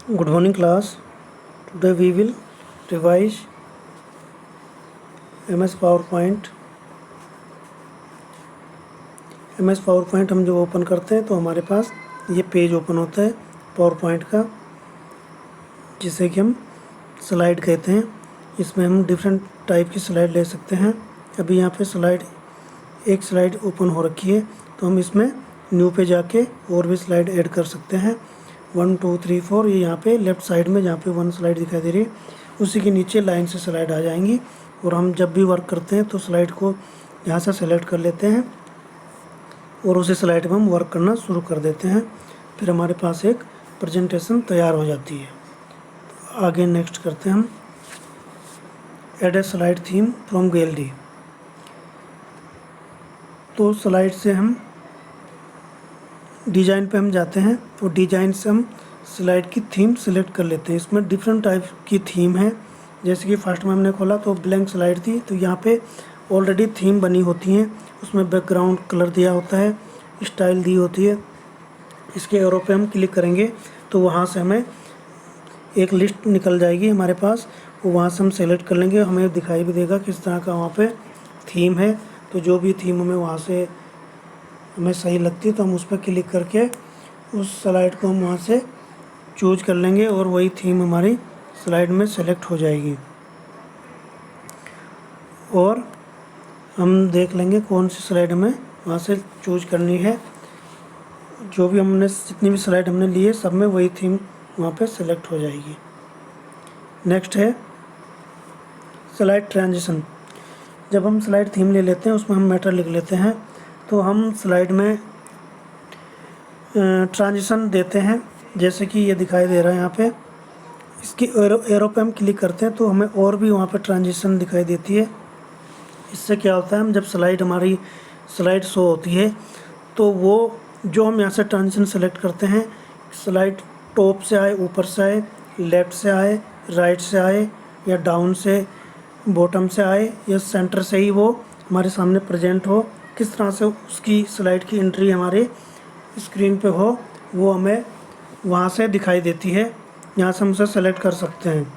Good morning class. Today we will revise MS PowerPoint. MS PowerPoint हम जब open करते हैं तो हमारे पास ये पेज ओपन होता है PowerPoint का, जिसे कि हम स्लाइड कहते हैं। इसमें हम डिफरेंट टाइप की स्लाइड ले सकते हैं। अभी यहाँ पे एक स्लाइड ओपन हो रखी है, तो हम इसमें न्यू पे जाके और भी स्लाइड ऐड कर सकते हैं। 1 2 3 4 ये यहाँ पे लेफ़्ट साइड में जहाँ पे 1 स्लाइड दिखाई दे रही है, उसी के नीचे लाइन से स्लाइड आ जाएंगी। और हम जब भी वर्क करते हैं तो स्लाइड को यहाँ से सेलेक्ट कर लेते हैं और उसी स्लाइड में हम वर्क करना शुरू कर देते हैं। फिर हमारे पास एक प्रेजेंटेशन तैयार हो जाती है। तो आगे नेक्स्ट करते हैं हम add a slide theme from gallery. तो स्लाइड से हम डिज़ाइन पे हम जाते हैं और डिज़ाइन से हम स्लाइड की थीम सेलेक्ट कर लेते हैं। इसमें डिफरेंट टाइप की थीम है। जैसे कि फर्स्ट में हमने खोला तो ब्लैंक स्लाइड थी, तो यहाँ पे ऑलरेडी थीम बनी होती हैं। उसमें बैकग्राउंड कलर दिया होता है, स्टाइल दी होती है। इसके एरो पे हम क्लिक करेंगे तो वहाँ से हमें एक लिस्ट निकल जाएगी हमारे पास, वो वहाँ से हम सेलेक्ट कर लेंगे। हमें दिखाई भी देगा किस तरह का वहाँ पे थीम है। तो जो भी थीम हमें वहाँ से हमें सही लगती है तो हम उस पर क्लिक करके उस स्लाइड को हम वहाँ से चूज कर लेंगे और वही थीम हमारी स्लाइड में सेलेक्ट हो जाएगी। और हम देख लेंगे कौन सी स्लाइड हमें वहाँ से चूज करनी है। जो भी हमने जितनी भी स्लाइड हमने ली है सब में वही थीम वहाँ पे सेलेक्ट हो जाएगी। नेक्स्ट है स्लाइड ट्रांजिशन। जब हम स्लाइड थीम ले लेते हैं उसमें हम मैटर लिख लेते हैं, तो हम स्लाइड में ट्रांजिशन देते हैं। जैसे कि ये दिखाई दे रहा है यहाँ पे, इसकी एरो पे हम क्लिक करते हैं तो हमें और भी वहाँ पे ट्रांजिशन दिखाई देती है। इससे क्या होता है, हम जब हमारी स्लाइड शो होती है तो वो जो हम यहाँ से ट्रांजिशन सेलेक्ट करते हैं, स्लाइड टॉप से आए, ऊपर से आए, लेफ़्ट से आए, राइट से आए, या डाउन से बॉटम से आए, या सेंटर से ही वो हमारे सामने प्रेजेंट हो, किस तरह से उसकी स्लाइड की एंट्री हमारे स्क्रीन पे हो, वो हमें वहाँ से दिखाई देती है। यहाँ से हम उसे सेलेक्ट कर सकते हैं।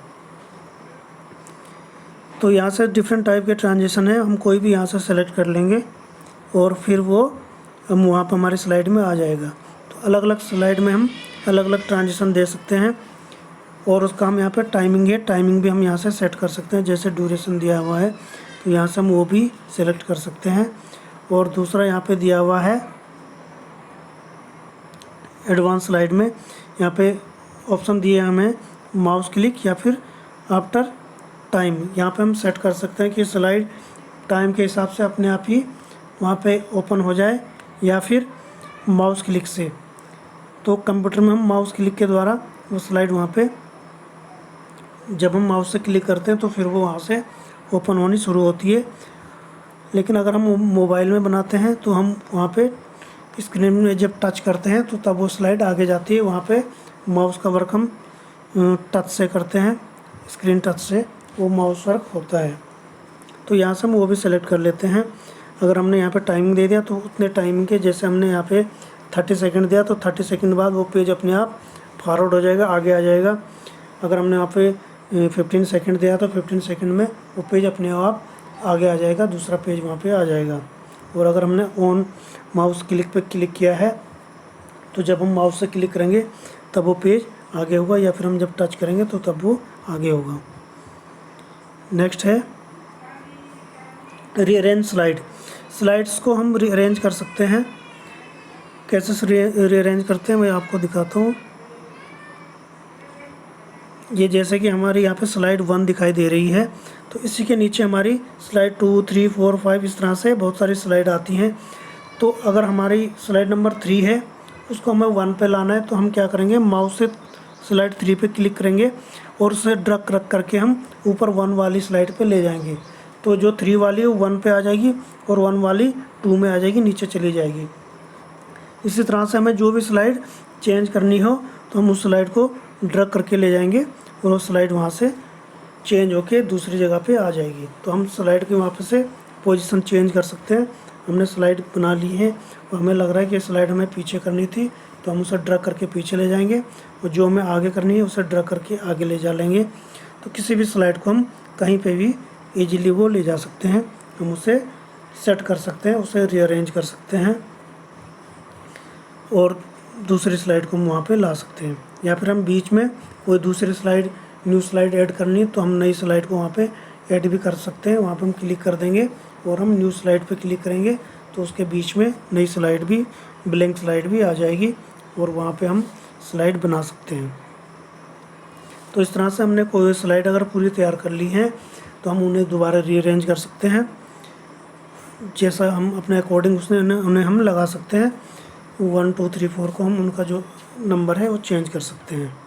तो यहाँ से डिफरेंट टाइप के ट्रांजिशन है, हम कोई भी यहाँ से सेलेक्ट कर लेंगे और फिर वो हम वहाँ पर हमारी स्लाइड में आ जाएगा। तो अलग अलग स्लाइड में हम अलग अलग ट्रांजिशन दे सकते हैं। और उसका हम यहाँ पे टाइमिंग है, टाइमिंग भी हम यहाँ से सेट कर सकते हैं। जैसे ड्यूरेशन दिया हुआ है तो यहाँ से हम वो भी सेलेक्ट कर सकते हैं। और दूसरा यहाँ पे दिया हुआ है एडवांस स्लाइड में, यहाँ पे ऑप्शन दिए हमें माउस क्लिक या फिर आफ्टर टाइम। यहाँ पे हम सेट कर सकते हैं कि स्लाइड टाइम के हिसाब से अपने आप ही वहाँ पे ओपन हो जाए या फिर माउस क्लिक से। तो कंप्यूटर में हम माउस क्लिक के द्वारा वो स्लाइड वहाँ पे जब हम माउस से क्लिक करते हैं तो फिर वो वहाँ से ओपन होनी शुरू होती है। लेकिन अगर हम मोबाइल में बनाते हैं तो हम वहाँ पे स्क्रीन में जब टच करते हैं तो तब वो स्लाइड आगे जाती है। वहाँ पे माउस का वर्क हम टच से करते हैं, स्क्रीन टच से वो माउस वर्क होता है। तो यहाँ से हम वो भी सेलेक्ट कर लेते हैं। अगर हमने यहाँ पे टाइमिंग दे दिया तो उतने टाइमिंग के, जैसे हमने यहाँ पे 30 सेकंड दिया तो 30 सेकंड बाद वो पेज अपने आप फॉरवर्ड हो जाएगा, आगे आ जाएगा। अगर हमने यहाँ पे 15 सेकंड दिया तो 15 सेकंड में वो पेज अपने आप आगे आ जाएगा, दूसरा पेज वहाँ पे आ जाएगा। और अगर हमने ऑन माउस क्लिक पे क्लिक किया है तो जब हम माउस से क्लिक करेंगे तब वो पेज आगे होगा, या फिर हम जब टच करेंगे तो तब वो आगे होगा। नेक्स्ट है रीअरेंज स्लाइड। स्लाइड्स को हम रीअरेंज कर सकते हैं। कैसे रीअरेंज करते हैं मैं आपको दिखाता हूँ। ये जैसे कि हमारी यहाँ पे स्लाइड 1 दिखाई दे रही है, तो इसी के नीचे हमारी स्लाइड 2 3 4 5 इस तरह से बहुत सारी स्लाइड आती हैं। तो अगर हमारी स्लाइड नंबर 3 है, उसको हमें 1 पे लाना है, तो हम क्या करेंगे, माउस से स्लाइड 3 पे क्लिक करेंगे और उसे ड्रग रख करके हम ऊपर 1 वाली स्लाइड पे ले जाएंगे। तो जो 3 वाली है वो 1 पे आ जाएगी और 1 वाली 2 में आ जाएगी, नीचे चली जाएगी। इसी तरह से हमें जो भी स्लाइड चेंज करनी हो तो हम उस स्लाइड को ड्रग करके ले जाएंगे और वो स्लाइड वहाँ से चेंज होके दूसरी जगह पे आ जाएगी। तो हम स्लाइड के वहाँ पे से पोजीशन चेंज कर सकते हैं। हमने स्लाइड बना ली है और हमें लग रहा है कि स्लाइड हमें पीछे करनी थी, तो हम उसे ड्रैग करके पीछे ले जाएंगे, और जो हमें आगे करनी है उसे ड्रैग करके आगे ले जा लेंगे। तो किसी भी स्लाइड को हम कहीं पे भी इजीली वो ले जा सकते हैं, हम उसे सेट कर सकते हैं, उसे रीअरेंज कर सकते हैं और दूसरी स्लाइड को हम वहाँ पे ला सकते हैं। या फिर हम बीच में कोई दूसरी स्लाइड, न्यू स्लाइड ऐड करनी है तो हम नई स्लाइड को वहाँ पे ऐड भी कर सकते हैं। वहाँ पे हम क्लिक कर देंगे और हम न्यू स्लाइड पे क्लिक करेंगे तो उसके बीच में नई स्लाइड भी, ब्लैंक स्लाइड भी आ जाएगी और वहाँ पे हम स्लाइड बना सकते हैं। तो इस तरह से हमने कोई स्लाइड अगर पूरी तैयार कर ली है तो हम उन्हें दोबारा रीअरेंज कर सकते हैं, जैसा हम अपने अकॉर्डिंग उन्हें हम लगा सकते हैं। 1 2 3 4 को हम उनका जो नंबर है वो चेंज कर सकते हैं।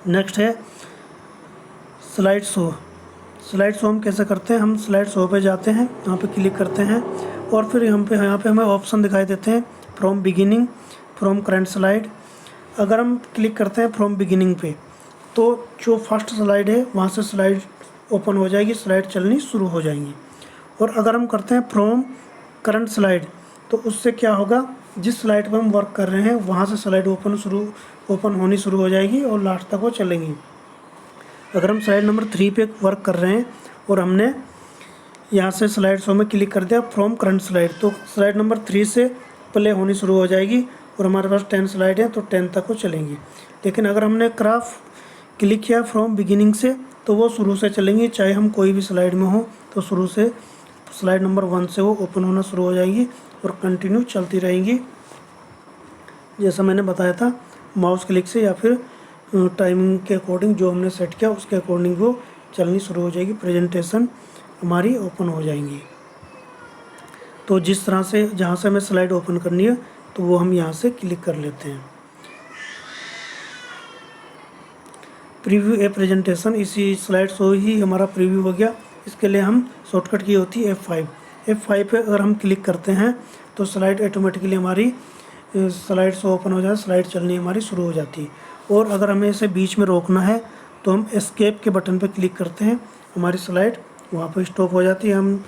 नेक्स्ट है स्लाइड शो। स्लाइड शो हम कैसे करते हैं, हम स्लाइड शो पे जाते हैं, यहाँ पे क्लिक करते हैं और फिर यहाँ पे हमें ऑप्शन दिखाई देते हैं from beginning, from current slide. अगर हम क्लिक करते हैं फ्रॉम बिगिनिंग पे तो जो फर्स्ट स्लाइड है वहाँ से स्लाइड ओपन हो जाएगी, स्लाइड चलनी शुरू हो जाएंगी। और अगर हम करते हैं फ्रॉम करंट स्लाइड तो उससे क्या होगा, जिस स्लाइड पर हम वर्क कर रहे हैं वहाँ से स्लाइड ओपन होनी शुरू हो जाएगी और लास्ट तक वो चलेंगी। अगर हम स्लाइड नंबर 3 पे वर्क कर रहे हैं और हमने यहाँ से स्लाइड शो में क्लिक कर दिया फ्रॉम करंट स्लाइड, तो स्लाइड नंबर 3 से प्ले होनी शुरू हो जाएगी और हमारे पास 10 स्लाइड है तो 10 तक वो चलेंगी। लेकिन अगर हमने क्राफ्ट क्लिक किया फ्रॉम बिगिनिंग से तो वो शुरू से चलेंगी, चाहे हम कोई भी स्लाइड में हो तो शुरू से स्लाइड नंबर 1 से वो ओपन होना शुरू हो जाएगी और कंटिन्यू चलती रहेंगी। जैसा मैंने बताया था, माउस क्लिक से या फिर टाइमिंग के अकॉर्डिंग जो हमने सेट किया उसके अकॉर्डिंग वो चलनी शुरू हो जाएगी, प्रेजेंटेशन हमारी ओपन हो जाएंगी। तो जिस तरह से जहाँ से हमें स्लाइड ओपन करनी है तो वो हम यहाँ से क्लिक कर लेते हैं। प्रीव्यू ए प्रेजेंटेशन, इसी स्लाइड शो ही हमारा प्रीव्यू हो गया। इसके लिए हम शॉर्टकट की होती है F5 पे अगर हम क्लिक करते हैं तो स्लाइड ऑटोमेटिकली हमारी स्लाइड शो ओपन हो जाए, स्लाइड चलनी हमारी शुरू हो जाती है। और अगर हमें इसे बीच में रोकना है तो हम एस्केप के बटन पे क्लिक करते हैं, हमारी स्लाइड वहाँ पे स्टॉप हो जाती है, हम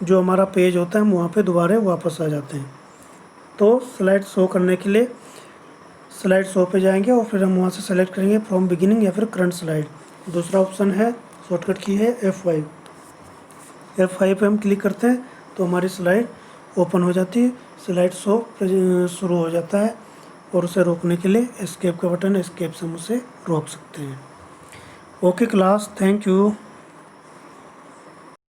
जो हमारा पेज होता है हम वहाँ पे दोबारा वापस आ जाते हैं। तो स्लाइड शो करने के लिए स्लाइड शो पे जाएंगे और फिर हम वहाँ से सेलेक्ट करेंगे फ्रॉम बिगिनिंग या फिर करंट स्लाइड। दूसरा ऑप्शन है शॉर्टकट की है F5 पे हम क्लिक करते हैं तो हमारी स्लाइड ओपन हो जाती है, स्लाइड शो शुरू हो जाता है। और उसे रोकने के लिए एस्केप का बटन, एस्केप से हम उसे रोक सकते हैं। Okay class, thank you.